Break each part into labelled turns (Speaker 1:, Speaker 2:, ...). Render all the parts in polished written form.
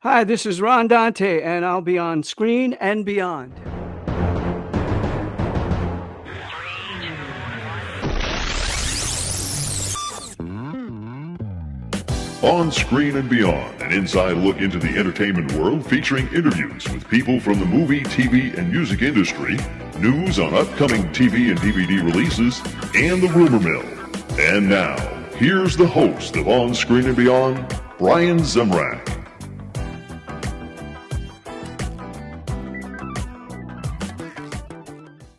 Speaker 1: Hi, this is Ron Dante, and I'll be on Screen and Beyond.
Speaker 2: On Screen and Beyond, an inside look into the entertainment world featuring interviews with people from the movie, TV, and music industry, news on upcoming TV and DVD releases, and the rumor mill. And now, here's the host of On Screen and Beyond, Brian Zemrak.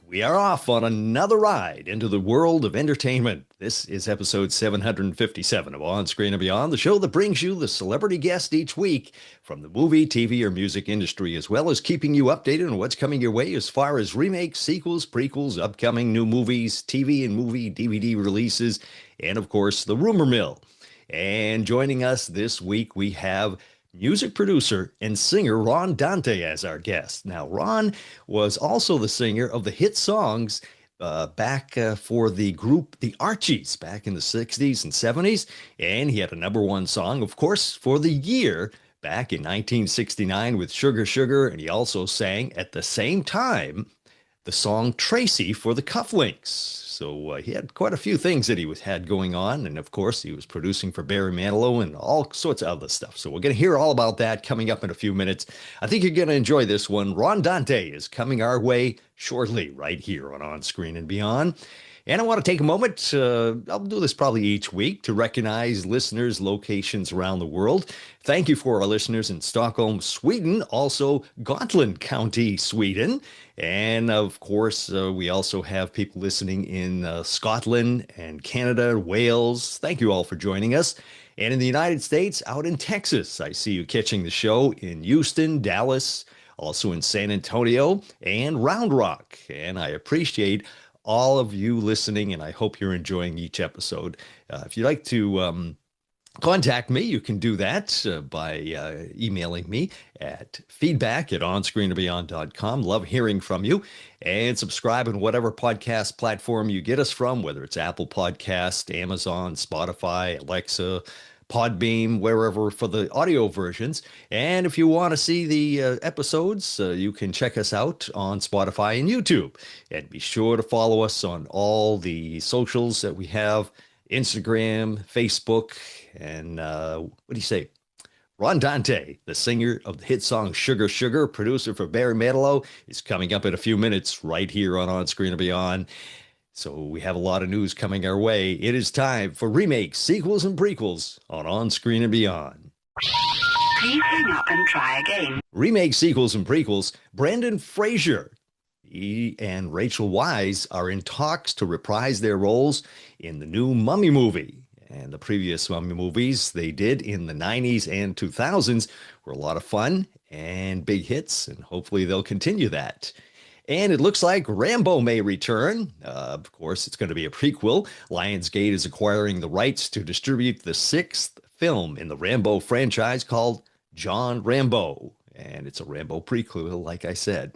Speaker 3: We are off on another ride into the world of entertainment. This is episode 757 of On Screen and Beyond, the show that brings you the celebrity guest each week from the movie, TV, or music industry, as well as keeping you updated on what's coming your way as far as remakes, sequels, prequels, upcoming new movies, TV and movie DVD releases, and of course, the rumor mill. And joining us this week, we have music producer and singer Ron Dante as our guest. Now, Ron was also the singer of the hit songs back for the group The Archies back in the 60s and 70s, and he had a number one song, of course, for the year back in 1969 with Sugar Sugar, and he also sang at the same time the song Tracy for the Cufflinks. So he had quite a few things that he had going on. And of course, he was producing for Barry Manilow and all sorts of other stuff. So we're going to hear all about that coming up in a few minutes. I think you're going to enjoy this one. Ron Dante is coming our way shortly right here on Screen and Beyond. And I want to take a moment, I'll do this probably each week, to recognize listeners' locations around the world. Thank you for our listeners in Stockholm, Sweden, also Gotland County, Sweden. And of course, we also have people listening in Scotland and Canada, Wales. Thank you all for joining us. And in the United States, out in Texas, I see you catching the show in Houston, Dallas, also in San Antonio and Round Rock. And I appreciate all of you listening, and I hope you're enjoying each episode. If you'd like to contact me, you can do that by emailing me at feedback@onscreenandbeyond.com. Love hearing from you. And subscribe on whatever podcast platform you get us from, whether it's Apple Podcast, Amazon, Spotify, Alexa, Podbeam, wherever for the audio versions. And if you want to see the episodes, you can check us out on Spotify and YouTube. And be sure to follow us on all the socials that we have, Instagram, Facebook, and what do you say? Ron Dante, the singer of the hit song Sugar Sugar, producer for Barry Manilow, is coming up in a few minutes right here on Screen and Beyond. So we have a lot of news coming our way. It is time for remakes, sequels, and prequels on Screen and Beyond.
Speaker 4: Please hang up and try again.
Speaker 3: Remakes, sequels, and prequels. Brendan Fraser and Rachel Weisz are in talks to reprise their roles in the new Mummy movie. And the previous Mummy movies they did in the 90s and 2000s were a lot of fun and big hits, and hopefully they'll continue that. And it looks like Rambo may return. Of course, it's going to be a prequel. Lionsgate is acquiring the rights to distribute the sixth film in the Rambo franchise called John Rambo. And it's a Rambo prequel, like I said.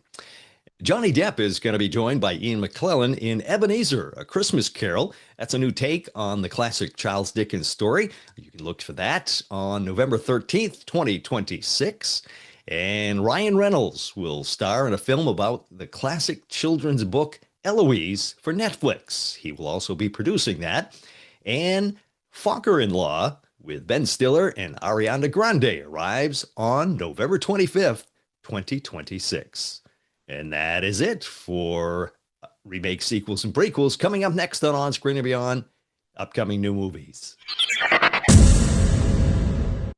Speaker 3: Johnny Depp is going to be joined by Ian McKellen in Ebenezer, A Christmas Carol. That's a new take on the classic Charles Dickens story. You can look for that on November 13th, 2026. And Ryan Reynolds will star in a film about the classic children's book Eloise for Netflix. He will also be producing that. And Focker-in-Law with Ben Stiller and Ariana Grande arrives on November 25th, 2026. And that is it for remakes, sequels, and prequels. Coming up next on Screen and Beyond, upcoming new movies.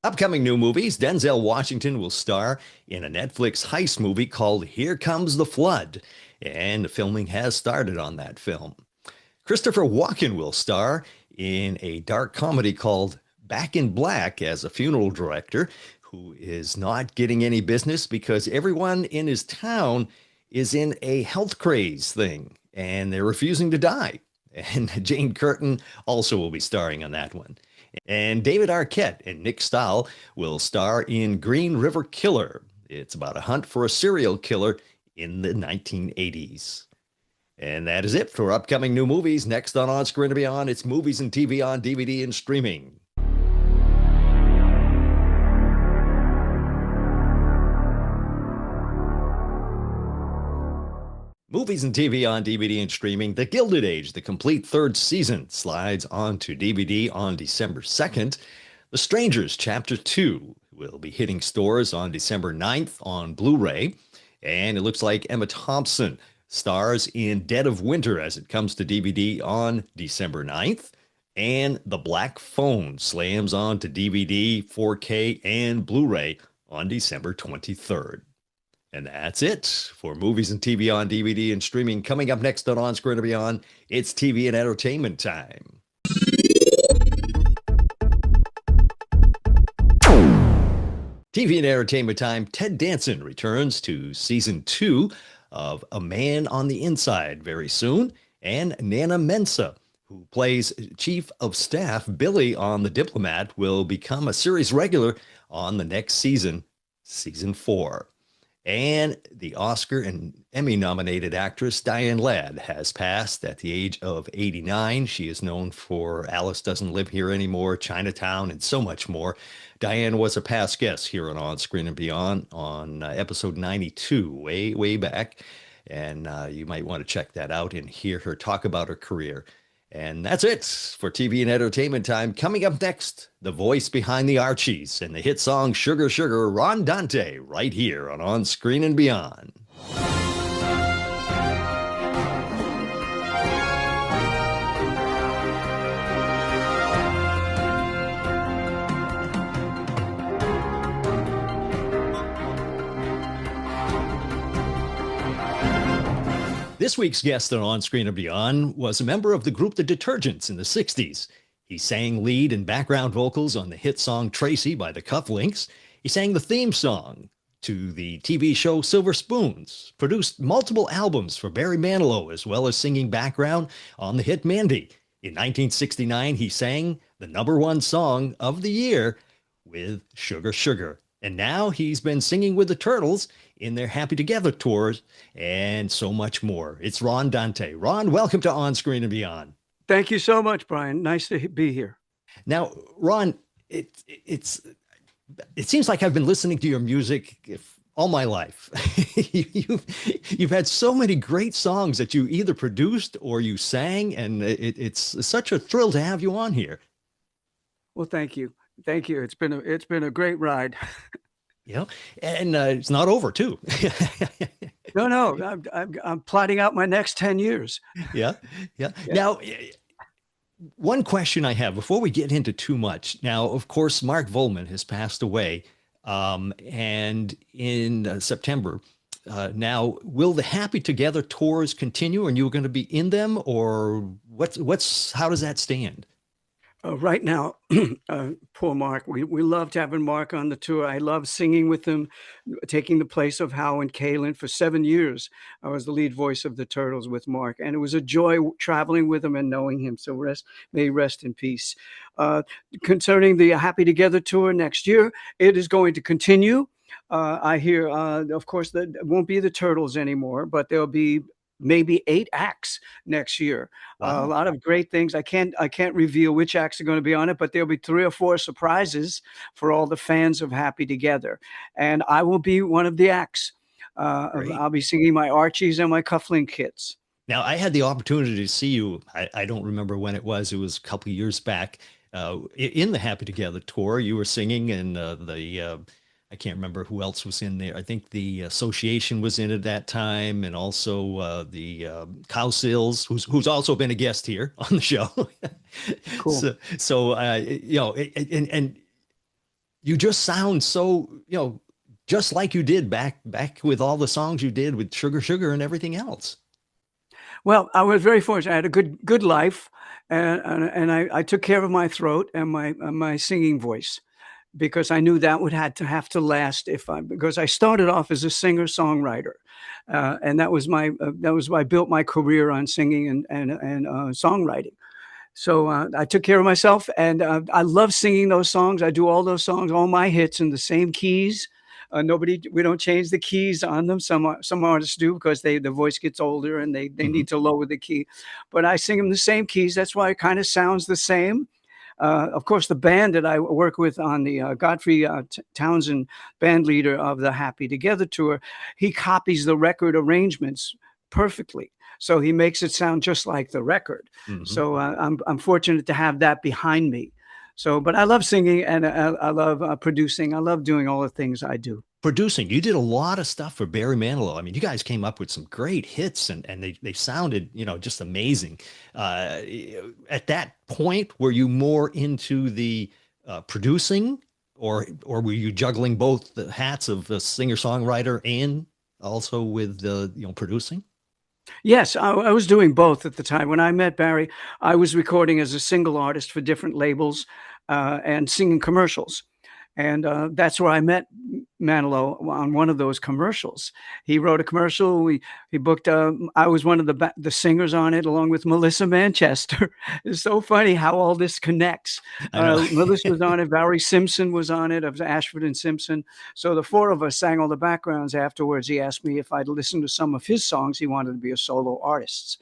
Speaker 3: Upcoming new movies, Denzel Washington will star in a Netflix heist movie called Here Comes the Flood, and the filming has started on that film. Christopher Walken will star in a dark comedy called Back in Black as a funeral director who is not getting any business because everyone in his town is in a health craze thing, and they're refusing to die. And Jane Curtin also will be starring on that one. And David Arquette and Nick Stahl will star in Green River Killer. It's about a hunt for a serial killer in the 1980s. And that is it for upcoming new movies. Next on Screen and Beyond, it's movies and TV on DVD and streaming. Movies and TV on DVD and streaming. The Gilded Age, the complete third season, slides onto DVD on December 2nd. The Strangers, Chapter 2, will be hitting stores on December 9th on Blu-ray. And it looks like Emma Thompson stars in Dead of Winter as it comes to DVD on December 9th. And The Black Phone slams on to DVD, 4K, and Blu-ray on December 23rd. And that's it for movies and TV on DVD and streaming. Coming up next on Screen and Beyond, it's TV and entertainment time. TV and entertainment time. Ted Danson returns to season 2 of A Man on the Inside very soon. And Nana Mensah, who plays Chief of Staff Billy on The Diplomat, will become a series regular on the next season, season 4. And the Oscar and Emmy nominated actress Diane Ladd has passed at the age of 89. She is known for Alice Doesn't Live Here Anymore, Chinatown, and so much more. Diane was a past guest here on Screen and Beyond on episode 92, way back. And you might want to check that out and hear her talk about her career. And that's it for TV and entertainment time. Coming up next, the voice behind the Archies and the hit song Sugar Sugar, Ron Dante, right here on Screen and Beyond. This week's guest on Screen and Beyond was a member of the group The Detergents in the 60s. He sang lead and background vocals on the hit song Tracy by the Cufflinks. He sang the theme song to the TV show Silver Spoons, produced multiple albums for Barry Manilow, as well as singing background on the hit Mandy. In 1969, he sang the #1 song of the year with Sugar Sugar. And now he's been singing with the Turtles in their Happy Together tours and so much more. It's Ron Dante. Ron, welcome to On Screen and Beyond.
Speaker 1: Thank you so much, Brian. Nice to be here.
Speaker 3: Now, Ron, it seems like I've been listening to your music all my life. You've had so many great songs that you either produced or you sang, and it's such a thrill to have you on here.
Speaker 1: Well, thank you. Thank you. It's been a great ride.
Speaker 3: Yeah, and it's not over too.
Speaker 1: No, I'm plotting out my next 10 years.
Speaker 3: Yeah. Now, one question I have before we get into too much. Now, of course, Mark Volman has passed away, and in September. Now, will the Happy Together tours continue, and you're going to be in them, or how does that stand?
Speaker 1: Right now, poor Mark. We loved having Mark on the tour. I love singing with him, taking the place of Howe and Kaylin. For 7 years, I was the lead voice of the Turtles with Mark, and it was a joy traveling with him and knowing him. So may he rest in peace. Concerning the Happy Together tour next year, it is going to continue. I hear, of course, that it won't be the Turtles anymore, but there'll be maybe 8 acts next year.
Speaker 3: Wow.
Speaker 1: A lot of great things. I can't reveal which acts are going to be on it, but there'll be 3 or 4 surprises for all the fans of Happy Together. And I will be one of the acts. I'll be singing my Archies and my Cufflink hits.
Speaker 3: Now, I had the opportunity to see you. I don't remember when it was. It was a couple of years back in the Happy Together tour. You were singing, and I can't remember who else was in there. I think the Association was in at that time, and also the Cowsills, who's also been a guest here on the show.
Speaker 1: Cool.
Speaker 3: So and you just sound so, just like you did back with all the songs you did with Sugar Sugar and everything else.
Speaker 1: Well, I was very fortunate. I had a good life, and I took care of my throat and my singing voice, because I knew that would have to last because I started off as a singer-songwriter, and that was I built my career on singing and songwriting. So I took care of myself, and I love singing those songs. I do all those songs, all my hits in the same keys. We don't change the keys on them. Some artists do, because the voice gets older and they need to lower the key. But I sing them the same keys. That's why it kind of sounds the same. Of course, the band that I work with on the Godfrey Townsend, band leader of the Happy Together tour, he copies the record arrangements perfectly. So he makes it sound just like the record.
Speaker 3: Mhm.
Speaker 1: So I'm fortunate to have that behind me. So, but I love singing and I love producing. I love doing all the things I do.
Speaker 3: Producing, you did a lot of stuff for Barry Manilow. I mean, you guys came up with some great hits, and they sounded, just amazing. Uh, at that point, were you more into the producing, or were you juggling both the hats of a singer-songwriter and also with the, producing?
Speaker 1: Yes, I was doing both at the time. When I met Barry, I was recording as a single artist for different labels and singing commercials. And that's where I met Manilow on one of those commercials. He wrote a commercial. He booked. I was one of the singers on it, along with Melissa Manchester. It's so funny how all this connects.
Speaker 3: I know.
Speaker 1: Melissa was on it. Barry Simpson was on it, of Ashford and Simpson. So the four of us sang all the backgrounds. Afterwards, he asked me if I'd listen to some of his songs. He wanted to be a solo artist,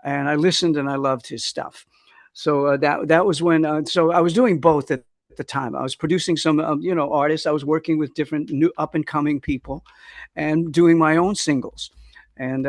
Speaker 1: and I listened and I loved his stuff. So that was when. So I was doing both at the time. I was producing some, artists. I was working with different new up and coming people, and doing my own singles. And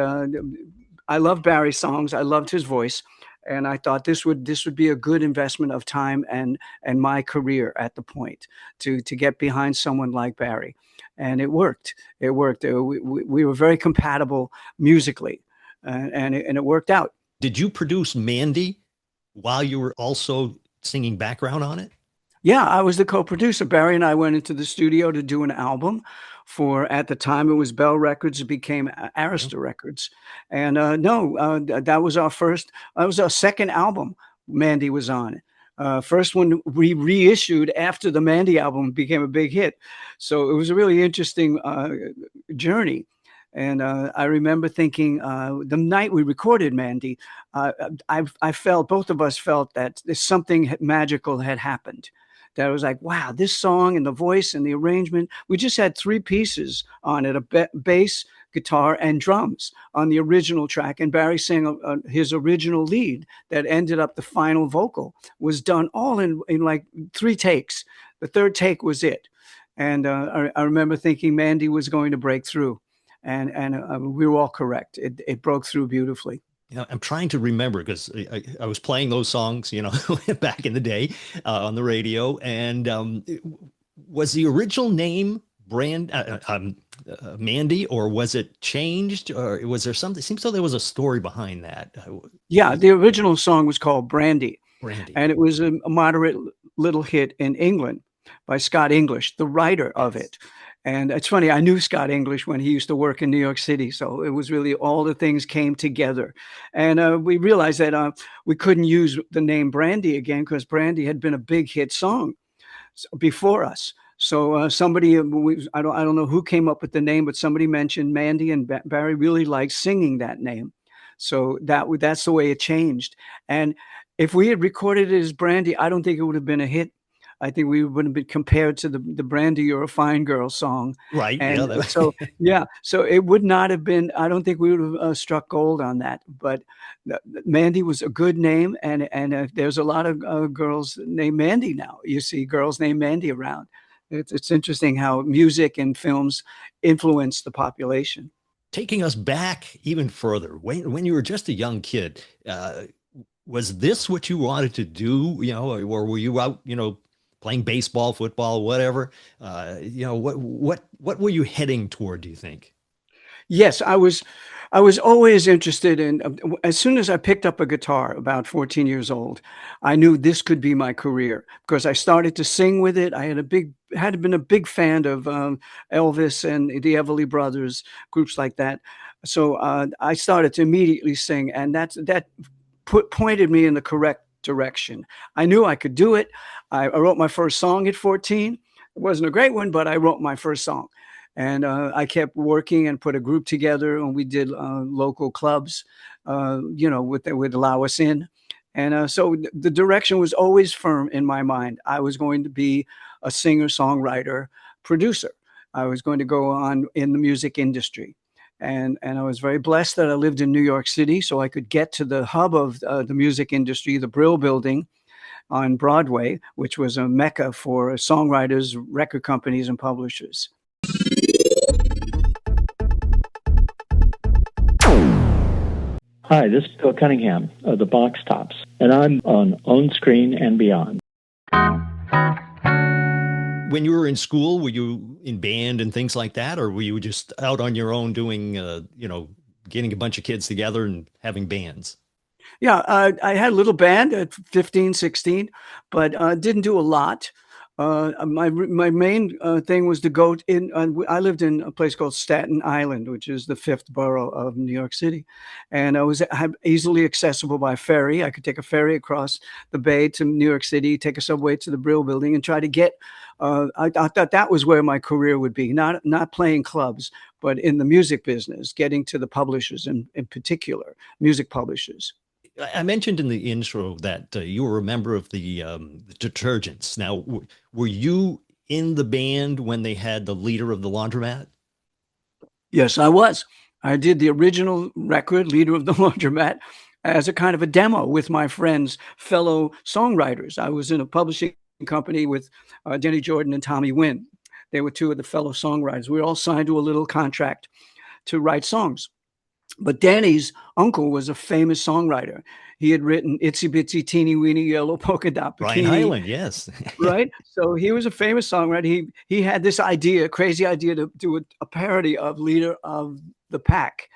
Speaker 1: I loved Barry's songs. I loved his voice, and I thought this would be a good investment of time and my career at the point to get behind someone like Barry, and it worked. It worked. We were very compatible musically, and it worked out.
Speaker 3: Did you produce Mandy while you were also singing background on it?
Speaker 1: Yeah, I was the co-producer. Barry and I went into the studio to do an album for, at the time it was Bell Records, it became
Speaker 3: Yeah.
Speaker 1: Arista Records. And no, that was that was our second album Mandy was on. First one we reissued after the Mandy album became a big hit. So it was a really interesting journey. And I remember thinking the night we recorded Mandy, I felt, both of us felt that there's something magical had happened. That was like, wow, this song and the voice and the arrangement. We just had three pieces on it: a bass, guitar, and drums on the original track. And Barry sang his original lead that ended up the final vocal was done all in like 3 takes. The third take was it. And I remember thinking Mandy was going to break through. And we were all correct. It broke through beautifully.
Speaker 3: I'm trying to remember because I was playing those songs, back in the day on the radio. And was the original name Mandy, or was it changed, or was there something? It seems though there was a story behind that.
Speaker 1: Yeah, the original song was called Brandy,
Speaker 3: Brandy.
Speaker 1: and it was a moderate little hit in England by Scott English, the writer of
Speaker 3: Yes.
Speaker 1: it. And it's funny, I knew Scott English when he used to work in New York City. So it was really all the things came together. And we realized that we couldn't use the name Brandy again because Brandy had been a big hit song before us. So somebody, I don't know who came up with the name, but somebody mentioned Mandy, and Barry really liked singing that name. So that's the way it changed. And if we had recorded it as Brandy, I don't think it would have been a hit. I think we would have been compared to the Brandy You're a Fine Girl song.
Speaker 3: Right. Yeah.
Speaker 1: And so, yeah, so it would not have been, I don't think we would have struck gold on that. But Mandy was a good name. And there's a lot of girls named Mandy now. You see girls named Mandy around. It's interesting how music and films influence the population.
Speaker 3: Taking us back even further, when you were just a young kid, was this what you wanted to do? Or were you out, playing baseball, football, whatever? What were you heading toward, do you think?
Speaker 1: Yes, I was always interested in, as soon as I picked up a guitar about 14 years old, I knew this could be my career because I started to sing with it. I had been a big fan of Elvis and the Everly Brothers, groups like that. So I started to immediately sing, and that pointed me in the correct direction. I knew I could do it. I wrote my first song at 14. It wasn't a great one, but I wrote my first song. And I kept working and put a group together, and we did local clubs, would allow us in. And so the direction was always firm in my mind. I was going to be a singer, songwriter, producer. I was going to go on in the music industry. And I was very blessed that I lived in New York City, so I could get to the hub of the music industry, the Brill Building on Broadway, which was a mecca for songwriters, record companies, and publishers.
Speaker 5: Hi, this is Bill Cunningham of the Box Tops, and I'm on On-Screen and Beyond.
Speaker 3: When you were in school, were you in band and things like that, or were you just out on your own doing, getting a bunch of kids together and having bands?
Speaker 1: Yeah, I had a little band at 15, 16, but didn't do a lot. My main thing was to go in. I lived in a place called Staten Island, which is the fifth borough of New York City, and easily accessible by ferry. I could take a ferry across the bay to New York City, take a subway to the Brill Building, and try to get. I thought that was where my career would be, not playing clubs, but in the music business, getting to the publishers, in particular, music publishers.
Speaker 3: I mentioned in the intro that you were a member of the Detergents. Now, were you in the band when they had the leader of the laundromat?
Speaker 1: Yes, I was. I did the original record, Leader of the Laundromat, as a kind of a demo with my friends, fellow songwriters. I was in a publishing company with Denny Jordan and Tommy Wynn. They were two of the fellow songwriters. We were all signed to a little contract to write songs. But Danny's uncle was a famous songwriter. He had written Itsy Bitsy Teeny Weeny Yellow Polka Dot
Speaker 3: Brian
Speaker 1: Bikini,
Speaker 3: Hyland, yes.
Speaker 1: right? So he was a famous songwriter. He had this idea, crazy idea, to do a parody of Leader of the Pack,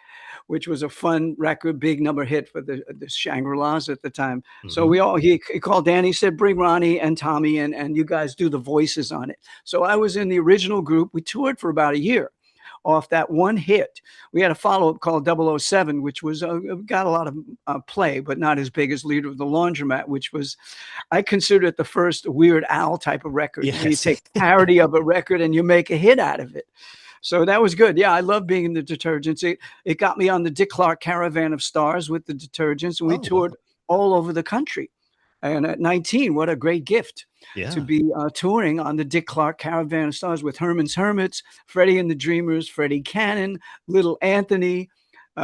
Speaker 1: which was a fun record, big number hit for the Shangri-Las at the time. So he called Danny, said, bring Ronnie and Tommy in, and you guys do the voices on it. So I was in the original group. We toured for about a year off that one hit. We had a follow-up called 007, which was got a lot of play, but not as big as Leader of the Laundromat, which was, I consider it the first Weird Al type of record.
Speaker 3: Yes.
Speaker 1: You take parody of a record and you make a hit out of it. So that was good. Yeah, I love being in the Detergents. It got me on the Dick Clark Caravan of Stars with the Detergents, and we toured all over the country. And at 19, what a great gift to be touring on the Dick Clark Caravan of Stars with Herman's Hermits, Freddie and the Dreamers, Freddie Cannon, Little Anthony,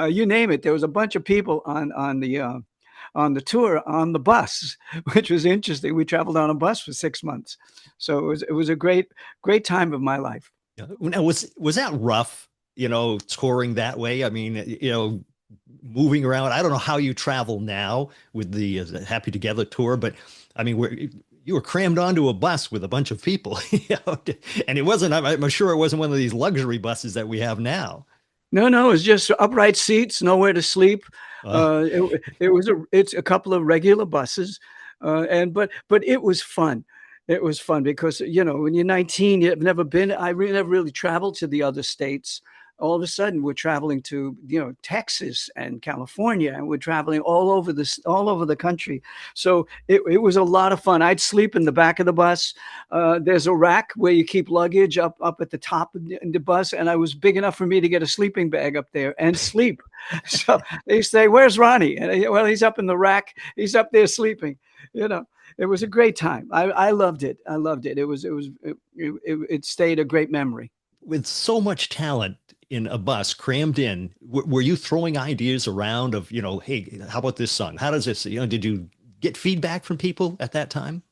Speaker 1: you name it. There was a bunch of people on the tour on the bus, which was interesting. We traveled on a bus for 6 months, so it was a great time of my life.
Speaker 3: Now, was that rough? Touring that way. I mean, moving around. I don't know how you travel now with the Happy Together tour, but I mean, you were crammed onto a bus with a bunch of people, and it wasn't. I'm sure it wasn't one of these luxury buses that we have now.
Speaker 1: No, it's just upright seats, nowhere to sleep. It's a couple of regular buses, but it was fun. It was fun because when you're 19, you've never been. Never really traveled to the other states. All of a sudden, we're traveling to Texas and California, and we're traveling all over the country. So it was a lot of fun. I'd sleep in the back of the bus. There's a rack where you keep luggage up at the top of the bus, and I was big enough for me to get a sleeping bag up there and sleep. So they say, "Where's Ronnie?" And well, he's up in the rack. He's up there sleeping. It was a great time. I loved it. I loved it. It stayed a great memory.
Speaker 3: With so much talent in a bus crammed in, were you throwing ideas around of, hey, how about this song? How does this, did you get feedback from people at that time?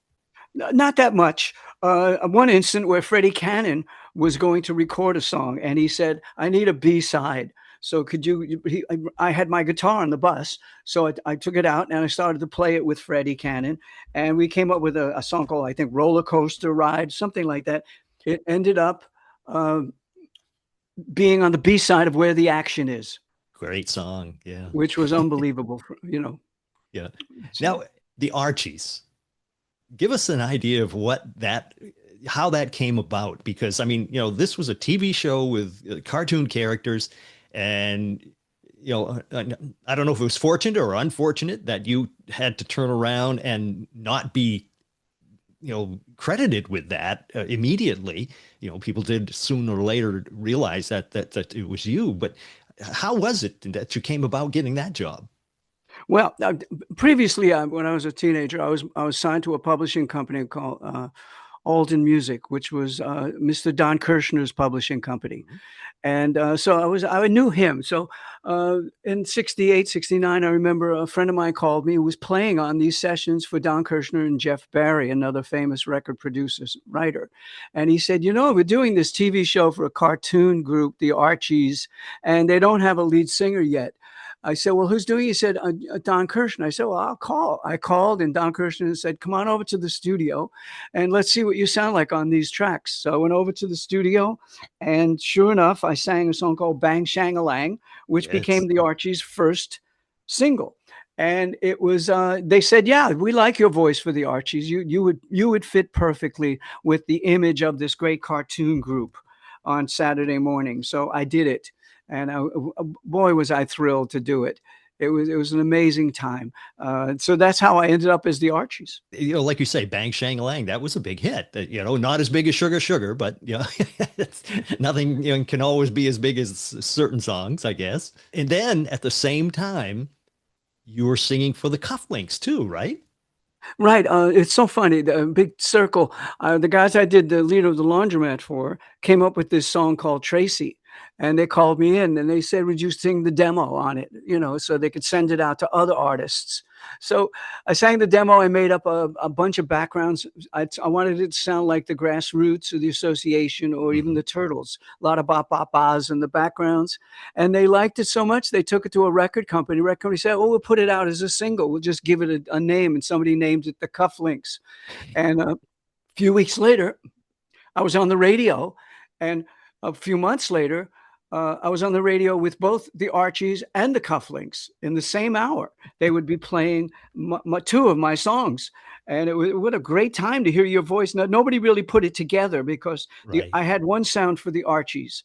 Speaker 1: Not that much. One instant where Freddie Cannon was going to record a song and he said, I need a B-side. So I had my guitar on the bus. So I took it out and I started to play it with Freddie Cannon. And we came up with a song called, I think, Roller Coaster Ride, something like that. It ended up being on the B-side of Where the Action Is.
Speaker 3: Great song. Yeah.
Speaker 1: Which was unbelievable,
Speaker 3: Yeah. Now, the Archies. Give us an idea of how that came about, because I mean, this was a TV show with cartoon characters, and I don't know if it was fortunate or unfortunate that you had to turn around and not be credited with that immediately. People did sooner or later realize that it was you. But how was it that you came about getting that job?
Speaker 1: Well, previously, when I was a teenager, I was signed to a publishing company called Alden Music, which was Mr. Don Kirshner's publishing company. And so I knew him. So in 68, 69, I remember a friend of mine called me who was playing on these sessions for Don Kirshner and Jeff Barry, another famous record producer, writer. And he said, we're doing this TV show for a cartoon group, the Archies, and they don't have a lead singer yet. I said, well, who's doing it? He said, Don Kirshner. I said, well, I'll call. I called, and Don Kirshner said, come on over to the studio and let's see what you sound like on these tracks. So I went over to the studio, and sure enough, I sang a song called Bang Shang-a-Lang, which
Speaker 3: Yes.
Speaker 1: became the Archies' first single. And it was, they said, yeah, we like your voice for the Archies. You would fit perfectly with the image of this great cartoon group on Saturday morning. So I did it. And boy, was I thrilled to do it. It was an amazing time. So that's how I ended up as the Archies.
Speaker 3: Like you say, Bang Shang Lang, that was a big hit. Not as big as Sugar Sugar, but it's, nothing can always be as big as certain songs, I guess. And then at the same time, you were singing for the Cufflinks too, right?
Speaker 1: Right. It's so funny. The Big Circle, the guys I did the leader of the laundromat for came up with this song called Tracy. And they called me in and they said, would you sing the demo on it? So they could send it out to other artists. So I sang the demo. I made up a bunch of backgrounds. I wanted it to sound like the Grassroots or the Association or even
Speaker 3: Hmm.
Speaker 1: the Turtles. A lot of bop bop bahs in the backgrounds. And they liked it so much, they took it to a record company. Record company said, oh, we'll put it out as a single. We'll just give it a name. And somebody named it the Cufflinks. And a few weeks later, I was on the radio. And a few months later, I was on the radio with both the Archies and the Cufflinks in the same hour. They would be playing two of my songs. And what a great time to hear your voice. Now, nobody really put it together because
Speaker 3: Right.
Speaker 1: I had one sound for the Archies,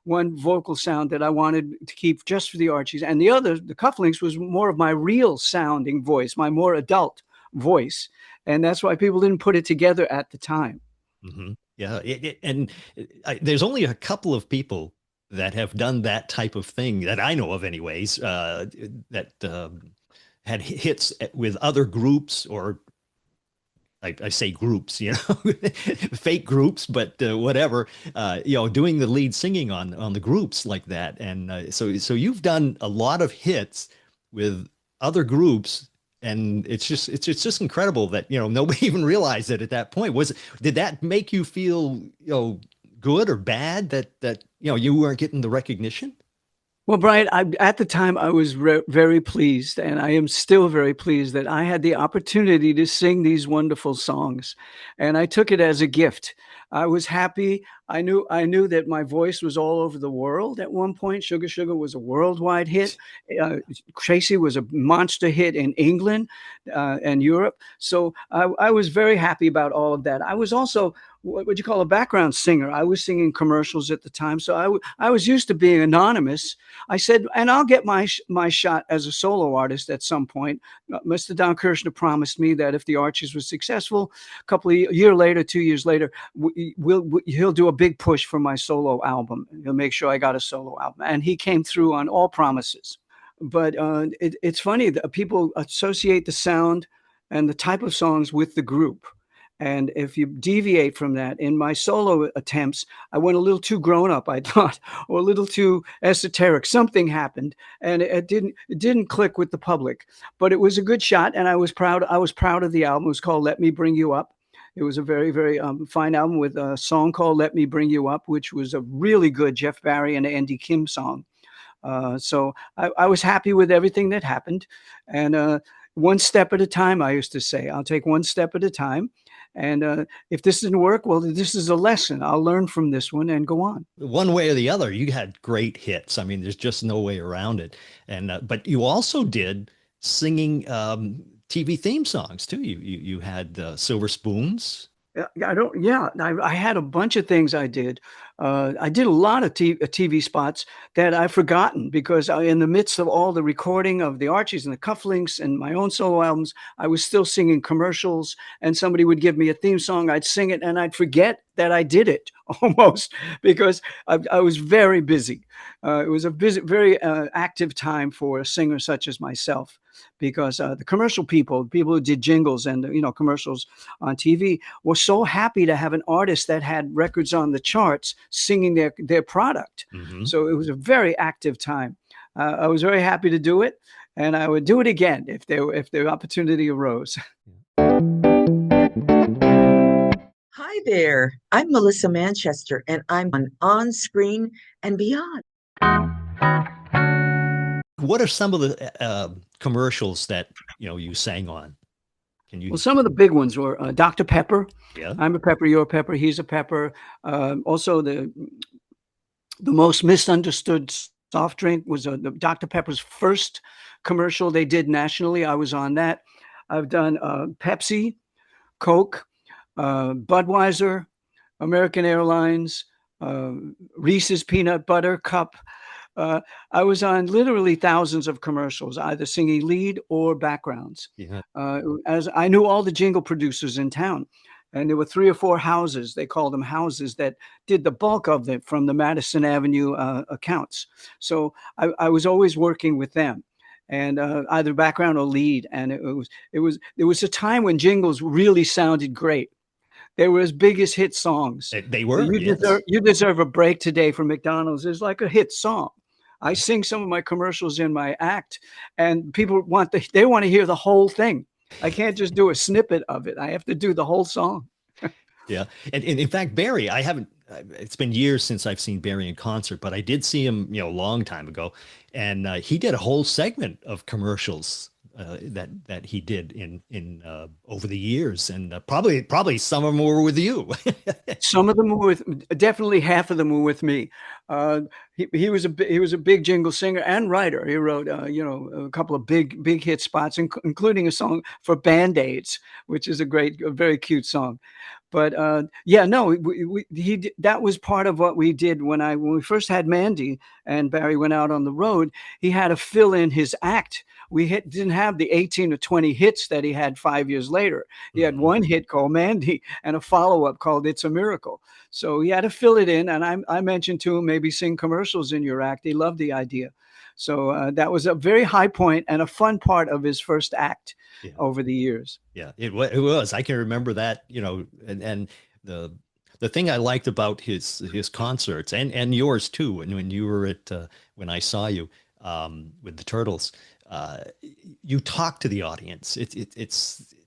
Speaker 1: one vocal sound that I wanted to keep just for the Archies. And the other, the Cufflinks, was more of my real sounding voice, my more adult voice. And that's why people didn't put it together at the time.
Speaker 3: Hmm. Yeah. There's only a couple of people that have done that type of thing that I know of, anyways, that had hits with other groups, or I say groups, fake groups, but whatever, doing the lead singing on the groups like that. And so you've done a lot of hits with other groups, and it's just incredible that nobody even realized it at that point. Did that make you feel good or bad that you weren't getting the recognition?
Speaker 1: Well, Brian, at the time, I was very pleased, and I am still very pleased that I had the opportunity to sing these wonderful songs, and I took it as a gift. I was happy. I knew that my voice was all over the world at one point. Sugar Sugar was a worldwide hit. Uh, Tracy was a monster hit in England and Europe. So I was very happy about all of that. I was also what would you call a background singer. I was singing commercials at the time, so I was used to being anonymous. I said, and I'll get my shot as a solo artist at some point. Mr. Don Kirshner promised me that if the Archies was successful, a couple of year later, 2 years later, he'll do a big push for my solo album. He'll make sure I got a solo album, and he came through on all promises. But it's funny that people associate the sound and the type of songs with the group. And if you deviate from that, in my solo attempts, I went a little too grown up, I thought, or a little too esoteric. Something happened, and it didn't click with the public. But it was a good shot, and I was proud. I was proud of the album. It was called "Let Me Bring You Up." It was a very, very fine album with a song called "Let Me Bring You Up," which was a really good Jeff Barry and Andy Kim song. So I was happy with everything that happened, and one step at a time. I used to say, I'll take one step at a time, and if this didn't work, well, this is a lesson. I'll learn from this one and go on.
Speaker 3: One way or the other, you had great hits. I mean, there's just no way around it. And but you also did singing TV theme songs too. You had Silver Spoons.
Speaker 1: I don't. Yeah, I had a bunch of things I did. I did a lot of TV spots that I've forgotten because in the midst of all the recording of the Archies and the Cufflinks and my own solo albums, I was still singing commercials. And somebody would give me a theme song, I'd sing it, and I'd forget that I did it almost because I was very busy. It was a busy, very active time for a singer such as myself because the commercial people who did jingles and commercials on TV were so happy to have an artist that had records on the charts singing their product.
Speaker 3: Hmm.
Speaker 1: So it was a very active time. I was very happy to do it, and I would do it again if the opportunity arose.
Speaker 6: Hi there. I'm Melissa Manchester, and I'm on Screen and Beyond.
Speaker 3: What are some of the commercials that you sang on? Can
Speaker 1: Well,
Speaker 3: you?
Speaker 1: some of the big ones were Dr. Pepper.
Speaker 3: Yeah.
Speaker 1: I'm a pepper, you're a pepper, he's a pepper. Also, the most misunderstood soft drink was the Dr. Pepper's first commercial they did nationally. I was on that. I've done Pepsi, Coke, Budweiser, American Airlines, uh, Reese's Peanut Butter Cup. Uh, I was on literally thousands of commercials, either singing lead or backgrounds.
Speaker 3: Yeah.
Speaker 1: As I knew all the jingle producers in town, and there were 3 or 4 houses, they called them houses, that did the bulk of it from the Madison Avenue accounts. So I was always working with them, and either background or lead. And there was a time when jingles really sounded great. They were his biggest hit songs.
Speaker 3: They were, yes.
Speaker 1: You deserve a break today from McDonald's is like a hit song. I sing some of my commercials in my act, and people they want to hear the whole thing. I can't just do a snippet of it. I have to do the whole song.
Speaker 3: Yeah. And in fact, Barry, I haven't, it's been years since I've seen Barry in concert, but I did see him, a long time ago. And he did a whole segment of commercials that he did in over the years. And probably some of them were with you.
Speaker 1: Some of them were definitely half of them were with me. He was a big jingle singer and writer. He wrote a couple of big hit spots, including a song for Band-Aids, which is a very cute song. But yeah, no, that was part of what we did when we first had Mandy and Barry went out on the road. He had to fill in his act. Didn't have the 18 or 20 hits that he had 5 years later. He had one hit called Mandy and a follow-up called It's a Miracle. So he had to fill it in. And I mentioned to him, maybe sing commercials in your act. He loved the idea. So that was a very high point and a fun part of his first act over the years.
Speaker 3: Yeah, it was. I can remember that, and the thing I liked about his concerts and yours too, when you were at when I saw you with the Turtles, you talk to the audience. It's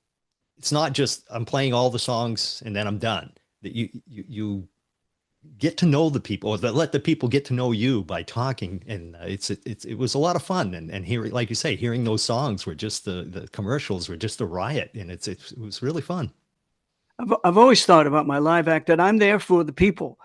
Speaker 3: not just I'm playing all the songs and then I'm done. That you get to know the people, or let the people get to know you by talking, and it was a lot of fun. And hearing, like you say, hearing those songs were just the commercials were just a riot, and it was really fun.
Speaker 1: I've always thought about my live act that I'm there for the people.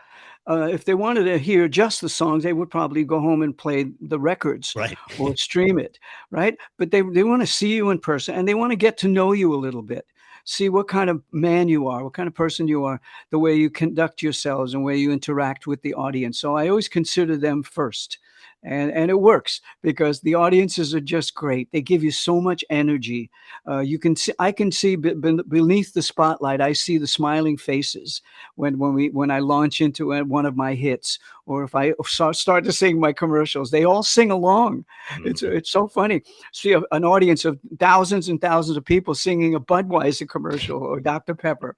Speaker 1: If they wanted to hear just the songs, they would probably go home and play the records
Speaker 3: Right.
Speaker 1: or stream it, right? But they want to see you in person, and they want to get to know you a little bit, see what kind of man you are, what kind of person you are, the way you conduct yourselves and where you interact with the audience. So I always consider them first. And it works because the audiences are just great. They give you so much energy. I can see beneath the spotlight. I see the smiling faces when I launch into one of my hits, or if I start to sing my commercials. They all sing along. It's so funny. See an audience of thousands and thousands of people singing a Budweiser commercial or Dr. Pepper.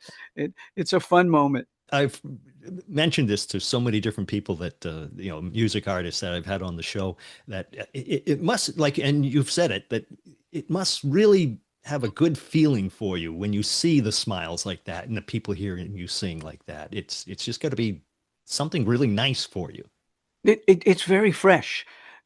Speaker 1: It's a fun moment.
Speaker 3: I've mentioned this to so many different people that music artists that I've had on the show, that it must, like, and you've said it, that it must really have a good feeling for you when you see the smiles like that and the people hearing you sing like that. It's just got to be something really nice for you.
Speaker 1: It's very fresh,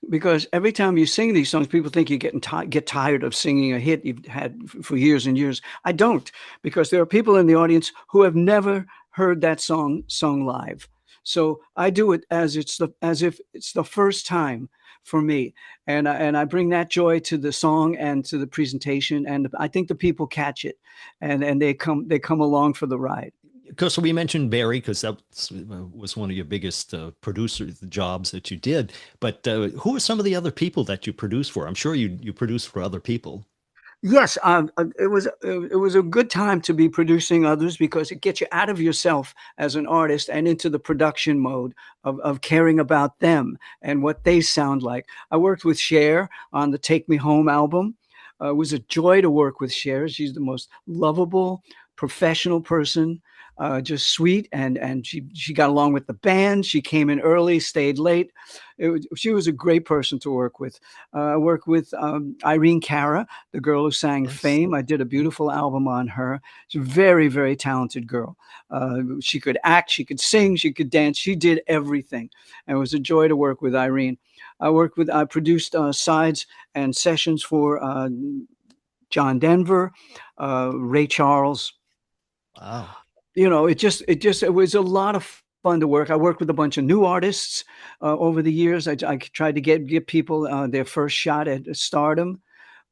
Speaker 1: because every time you sing these songs, people think you get tired of singing a hit you've had for years and years. I don't, because there are people in the audience who have never heard that song sung live. So I do it as if it's the first time for me, and I bring that joy to the song and to the presentation, and I think the people catch it, and they come along for the ride.
Speaker 3: Because we mentioned Barry, because that was one of your biggest producer jobs that you did. But who are some of the other people that you produce for? I'm sure you produce for other people.
Speaker 1: Yes, it was a good time to be producing others, because it gets you out of yourself as an artist and into the production mode of caring about them and what they sound like. I worked with Cher on the Take Me Home album. It was a joy to work with Cher. She's the most lovable, professional person. just sweet, and she got along with the band. She came in early, stayed late. She was a great person to work with. I worked with Irene Cara, the girl who sang
Speaker 3: Yes.
Speaker 1: Fame. I did a beautiful album on her. She's a very, very talented girl. She could act, she could sing, she could dance. She did everything, and it was a joy to work with Irene. I produced sides and sessions for John Denver, Ray Charles.
Speaker 3: Wow.
Speaker 1: It was a lot of fun to work. I worked with a bunch of new artists over the years. I tried to give people their first shot at stardom.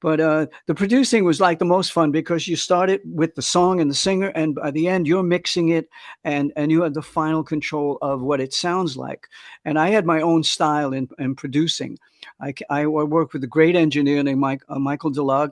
Speaker 1: But the producing was like the most fun because you started with the song and the singer, and by the end you're mixing it, and you had the final control of what it sounds like. And I had my own style in producing. I worked with a great engineer named Michael DeLug,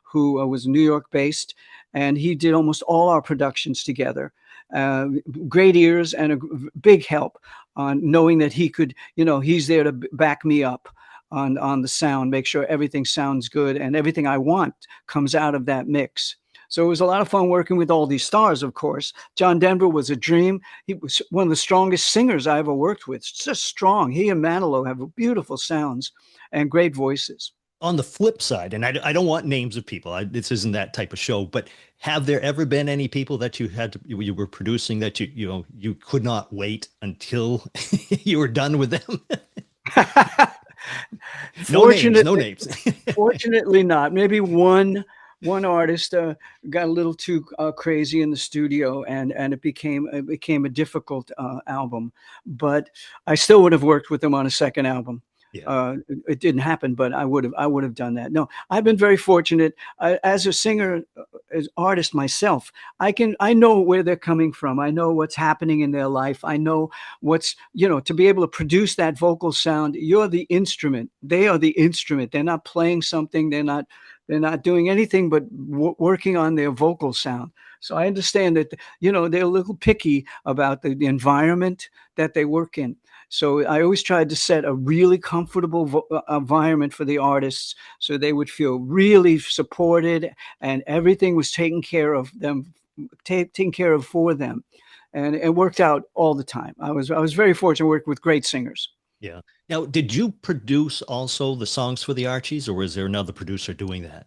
Speaker 1: who was New York based, and he did almost all our productions together. Uh, Great ears and a big help on knowing that he could, he's there to back me up on the sound, make sure everything sounds good and everything I want comes out of that mix. So it was a lot of fun working with all these stars, of course. John Denver was a dream. He was one of the strongest singers I ever worked with. Just strong. He and Manilow have beautiful sounds and great voices.
Speaker 3: On the flip side, and I don't want names of people. This isn't that type of show, but have there ever been any people that you were producing that you could not wait until you were done with them? No names, no names.
Speaker 1: Fortunately not. Maybe one artist got a little too crazy in the studio, and it became a difficult album. But I still would have worked with them on a second album.
Speaker 3: Yeah.
Speaker 1: It didn't happen, but I would have done that. No, I've been very fortunate as a singer, as artist myself. I know where they're coming from. I know what's happening in their life. I know to be able to produce that vocal sound. You're the instrument. They are the instrument. They're not playing something. They're not doing anything but working on their vocal sound. So I understand that they're a little picky about the environment that they work in. So I always tried to set a really comfortable environment for the artists, so they would feel really supported, and everything was taken care of for them, and it worked out all the time. I was very fortunate to work with great singers.
Speaker 3: Yeah. Now, did you produce also the songs for the Archies, or was there another producer doing that?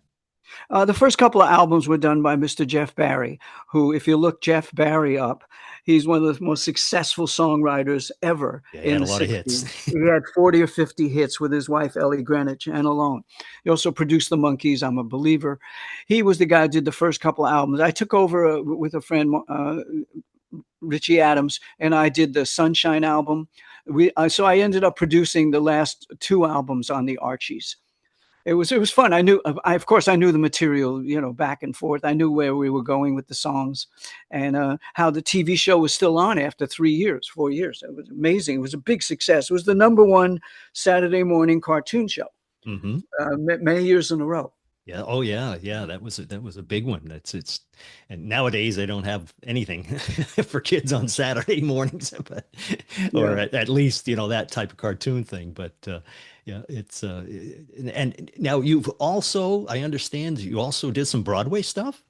Speaker 1: The first couple of albums were done by Mr. Jeff Barry, who, if you look Jeff Barry up, he's one of the most successful songwriters ever
Speaker 3: Yeah, he
Speaker 1: in
Speaker 3: had a
Speaker 1: the
Speaker 3: lot of
Speaker 1: 60s.
Speaker 3: hits.
Speaker 1: He had 40 or 50 hits with his wife, Ellie Greenwich, and alone. He also produced the Monkees, I'm a Believer. He was the guy who did the first couple of albums. I took over with a friend, Richie Adams, and I did the Sunshine album. So I ended up producing the last two albums on the Archies. It was fun. Of course I knew the material, back and forth. I knew where we were going with the songs, and how the TV show was still on after 3 years, 4 years. It was amazing. It was a big success. It was the number one Saturday morning cartoon show,
Speaker 3: Hmm.
Speaker 1: many years in a row.
Speaker 3: Yeah. Oh, yeah. Yeah. That was a big one. And nowadays they don't have anything for kids on Saturday mornings, but or
Speaker 1: Yeah.
Speaker 3: at least that type of cartoon thing. But yeah, it's and now I understand you also did some Broadway stuff.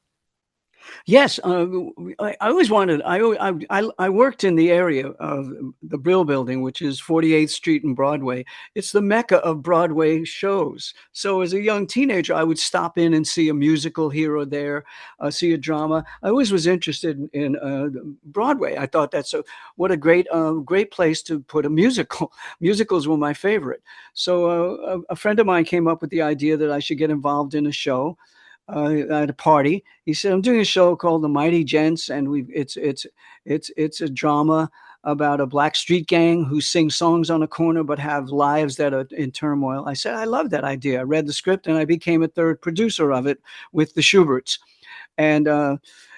Speaker 1: Yes, I always wanted. I worked in the area of the Brill Building, which is 48th Street and Broadway. It's the mecca of Broadway shows. So as a young teenager, I would stop in and see a musical here or there, see a drama. I always was interested in Broadway. I thought what a great place to put a musical. Musicals were my favorite. So a friend of mine came up with the idea that I should get involved in a show at a party. He said, "I'm doing a show called The Mighty Gents, and it's a drama about a black street gang who sing songs on a corner but have lives that are in turmoil." I said, "I love that idea." I read the script and I became a third producer of it with the Schuberts, and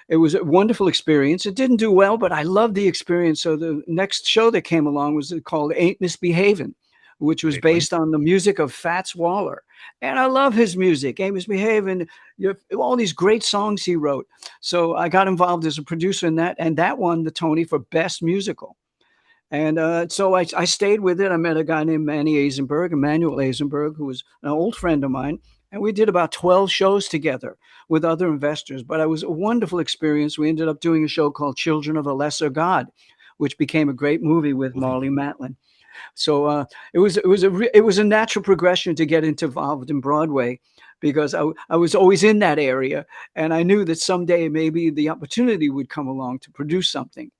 Speaker 1: it was a wonderful experience. It didn't do well, but I loved the experience. So the next show that came along was called Ain't Misbehavin', which was
Speaker 3: Big one.
Speaker 1: based on the music of Fats Waller. And I love his music. Amos Behavin', all these great songs he wrote. So I got involved as a producer in that, and that won the Tony for Best Musical. And so I stayed with it. I met a guy named Emmanuel Eisenberg, who was an old friend of mine. and we did about 12 shows together with other investors. But it was a wonderful experience. We ended up doing a show called Children of a Lesser God, which became a great movie with Marley Matlin. So it was a natural progression to get involved in Broadway, because I was always in that area, and I knew that someday maybe the opportunity would come along to produce something,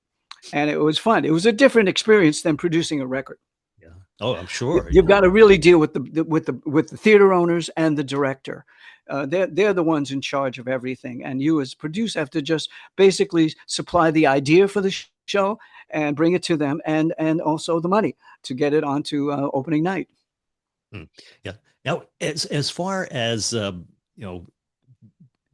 Speaker 1: and it was fun. It was a different experience than producing a record.
Speaker 3: Yeah. Oh, I'm sure.
Speaker 1: You've got to really deal with the theater owners and the director. They're the ones in charge of everything, and you as producer have to just basically supply the idea for the show and bring it to them, and also the money to get it onto opening night.
Speaker 3: Yeah. Now, as far as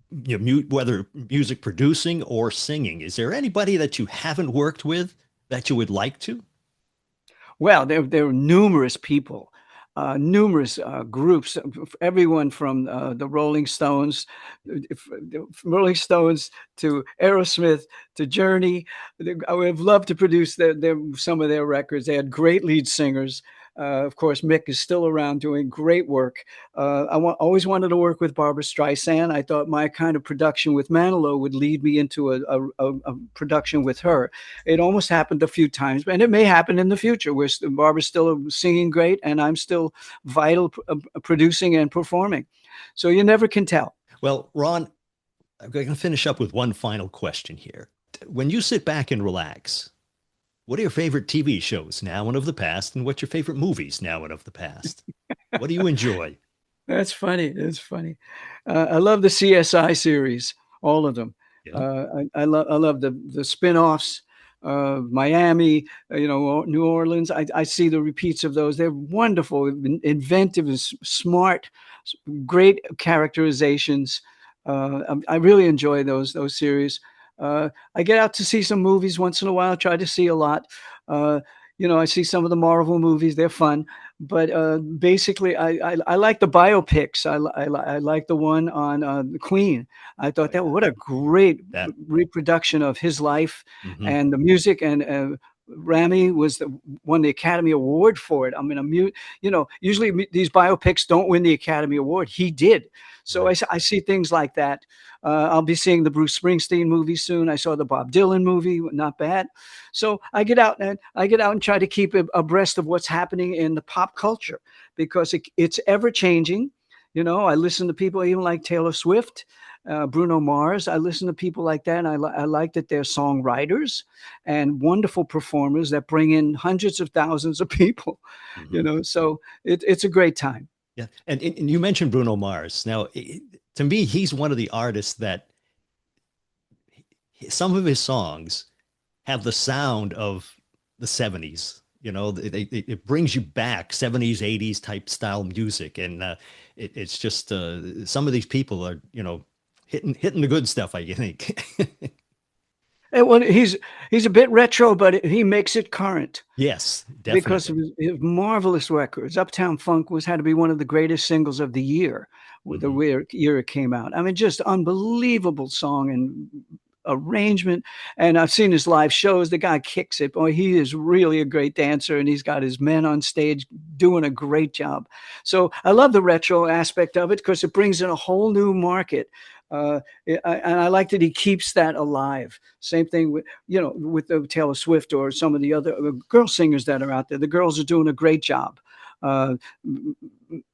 Speaker 3: whether music producing or singing, is there anybody that you haven't worked with that you would like to?
Speaker 1: Well, there were numerous people, numerous groups, everyone from the Rolling Stones to Aerosmith to Journey. I would have loved to produce some of their records. They had great lead singers. Of course, Mick is still around doing great work. Always wanted to work with Barbra Streisand. I thought my kind of production with Manilow would lead me into a production with her. It almost happened a few times, and it may happen in the future where Barbara's still singing great and I'm still vital producing and performing. So you never can tell.
Speaker 3: Well, Ron, I'm going to finish up with one final question here. When you sit back and relax, what are your favorite TV shows now and of the past, and what's your favorite movies now and of the past? What do you enjoy?
Speaker 1: That's funny. That's funny. I love the CSI series, all of them.
Speaker 3: Yeah.
Speaker 1: I love the spin-offs, Miami, New Orleans. I see the repeats of those. They're wonderful, inventive, and smart, great characterizations. I really enjoy those series. I get out to see some movies once in a while. I try to see a lot. I see some of the Marvel movies. They're fun. But basically, I like the biopics. I like the one on the Queen. I thought that what a great reproduction of his life and the music. And Rami won the Academy Award for it. I mean, usually these biopics don't win the Academy Award. He did. So I see things like that. I'll be seeing the Bruce Springsteen movie soon. I saw the Bob Dylan movie, not bad. So I get out and try to keep abreast of what's happening in the pop culture, because it's ever changing. I listen to people even like Taylor Swift, Bruno Mars. I listen to people like that, and I like that they're songwriters and wonderful performers that bring in hundreds of thousands of people. So it's a great time.
Speaker 3: Yeah, and you mentioned Bruno Mars. Now, to me, he's one of the artists that some of his songs have the sound of the 70s. It brings you back 70s, 80s type style music. And it's just some of these people are, hitting the good stuff, I think.
Speaker 1: Well, he's a bit retro, but he makes it current.
Speaker 3: Yes, definitely.
Speaker 1: Because of his marvelous records. Uptown Funk had to be one of the greatest singles of the year, the year it came out. I mean, just unbelievable song and arrangement. And I've seen his live shows. The guy kicks it. Boy, he is really a great dancer, and he's got his men on stage doing a great job. So I love the retro aspect of it because it brings in a whole new market. And I like that he keeps that alive. Same thing with the Taylor Swift or some of the other girl singers that are out there. The girls are doing a great job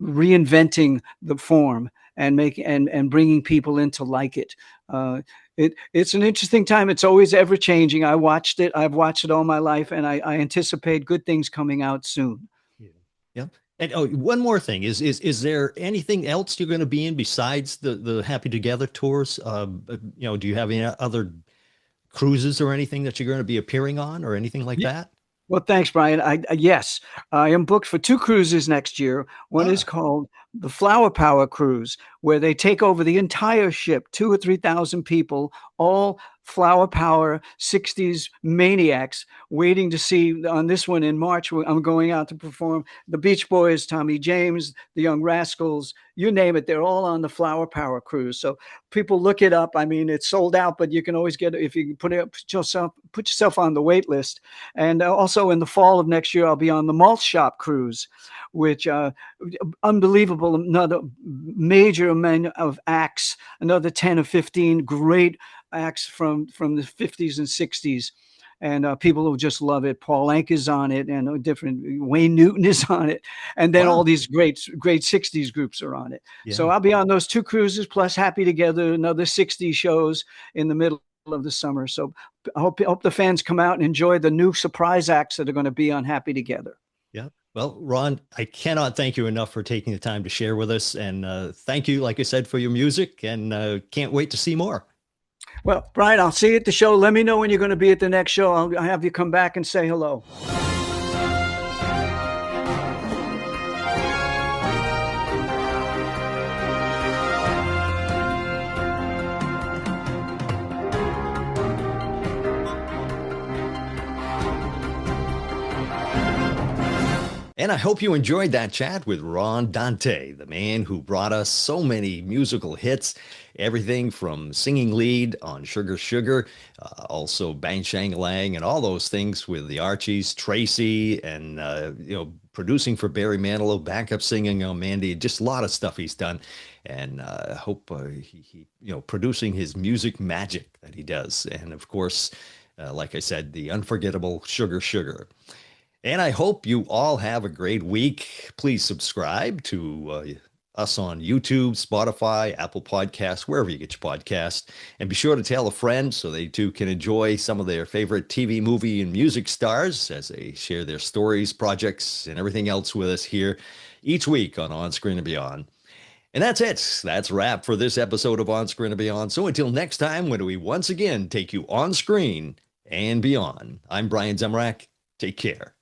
Speaker 1: reinventing the form and bringing people in to like it. It's an interesting time. It's always ever changing. I've watched it all my life, and I anticipate good things coming out soon.
Speaker 3: Yeah. And one more thing is there anything else you're going to be in besides the Happy Together tours? Do you have any other cruises or anything that you're going to be appearing on or anything like that?
Speaker 1: Well, thanks, Brian. Yes, I am booked for 2 cruises next year. One is called the Flower Power Cruise, where they take over the entire ship, 2,000 or 3,000 people, all flower power 60s maniacs waiting to see. On this one in March, I'm going out to perform the Beach Boys, Tommy James, the Young Rascals, you name it. They're all on the Flower Power Cruise. So people look it up. I mean, it's sold out, but you can always get it if you put yourself on the wait list. And also in the fall of next year, I'll be on the Malt Shop Cruise, which unbelievable unbelievable, another major amount of acts, another 10 or 15 great acts from the 50s and 60s. And people will just love it. Paul Anka is on it, and different Wayne Newton is on it, and then all
Speaker 3: Wow.
Speaker 1: these great '60s groups are on it. So
Speaker 3: Yeah.
Speaker 1: I'll be on those two cruises plus Happy Together, another 60 shows in the middle of the summer. So I hope the fans come out and enjoy the new surprise acts that are going to be on Happy Together.
Speaker 3: Yeah. Well, Ron, I cannot thank you enough for taking the time to share with us. And thank you, like I said, for your music, and can't wait to see more.
Speaker 1: Well, Brian, I'll see you at the show. Let me know when you're going to be at the next show. I'll have you come back and say hello.
Speaker 3: And I hope you enjoyed that chat with Ron Dante, the man who brought us so many musical hits, everything from singing lead on Sugar Sugar, also Bang Shang Lang, and all those things with the Archies, Tracy, and producing for Barry Manilow, backup singing on Mandy, just a lot of stuff he's done. And I hope he producing his music magic that he does, and of course, like I said, the unforgettable Sugar Sugar. And I hope you all have a great week. Please subscribe to us on YouTube, Spotify, Apple Podcasts, wherever you get your podcast. And be sure to tell a friend so they too can enjoy some of their favorite TV, movie, and music stars as they share their stories, projects, and everything else with us here each week on Screen and Beyond. And that's it. That's a wrap for this episode of On Screen and Beyond. So until next time, when we once again take you on screen and beyond, I'm Brian Zemrak. Take care.